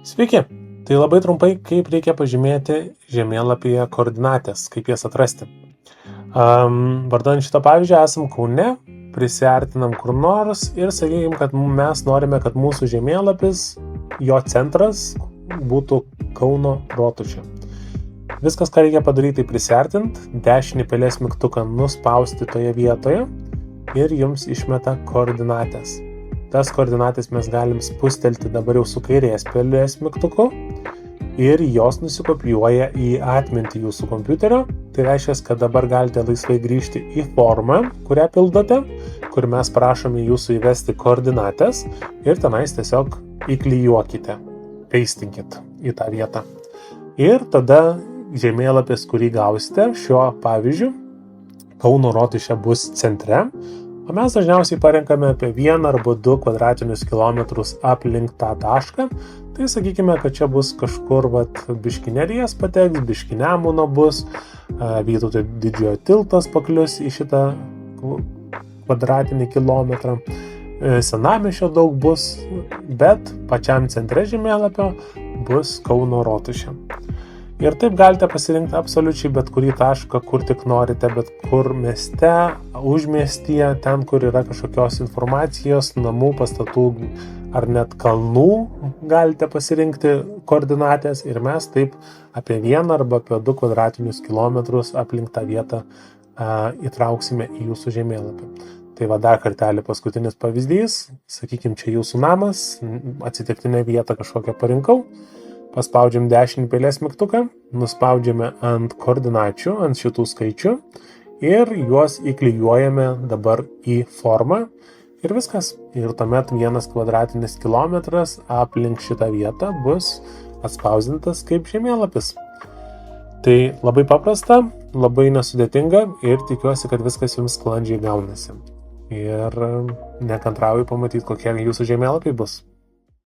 Sveiki! Tai labai trumpai, kaip reikia pažymėti žemėlapyje koordinatės, kaip jas atrasti. Vardant šito pavyzdžio esam Kaune, prisiartinam kur nors ir sakykim, kad mes norime, kad mūsų žemėlapis, jo centras būtų Kauno Rotušė. Viskas, ką reikia padaryti, tai prisiartint, dešinį pelės mygtuką nuspausti toje vietoje ir jums išmeta koordinatės. Tas koordinatės mes galim spustelti dabar jau su kairės pelės mygtuku ir jos nusikopijuoja į atmintį jūsų kompiuterio. Tai reiškia, kad dabar galite laisvai grįžti į formą, kurią pildote, kur mes prašome jūsų įvesti koordinatės ir tenais tiesiog įklijuokite, peistinkit į tą vietą. Ir tada žemėlapis, kurį gausite, šiuo pavyzdžiu, Kauno Rotušė bus centre, o mes dažniausiai parenkame apie 1 arba 2 kvadratinius kilometrus aplink tą tašką. Tai sakykime, kad čia bus kažkur biški Neries pateks, biški Nemuno bus, Vytauto Didžiojo tiltas paklius į šitą kvadratinį kilometrą, Senamiesčio daug bus, bet pačiam centre žemėlapio bus Kauno Rotušė. Ir taip galite pasirinkti absoliučiai bet kurį tašką, kur tik norite, bet kur mieste, užmiestyje, ten, kur yra kažkokios informacijos, namų, pastatų ar net kalnų galite pasirinkti koordinatės ir mes taip apie 1 arba apie 2 kvadratinius kilometrus aplink tą vietą įtrauksime į jūsų žemėlapį. Tai dar kartelį paskutinis pavyzdys, sakykime, čia jūsų namas, atsitiktinę vietą kažkokią parinkau. Paspaudžiam dešinį pelės mygtuką, nuspaudžiame ant koordinačių, ant šitų skaičių ir juos įklijuojame dabar į formą ir viskas. Ir tuomet 1 kvadratinis kilometras aplink šitą vietą bus atspausdintas kaip žemėlapis. Tai labai paprasta, labai nesudėtinga ir tikiuosi, kad viskas jums sklandžiai gaunasi. Ir nekantrauju pamatyti, kokie jūsų žemėlapiai bus.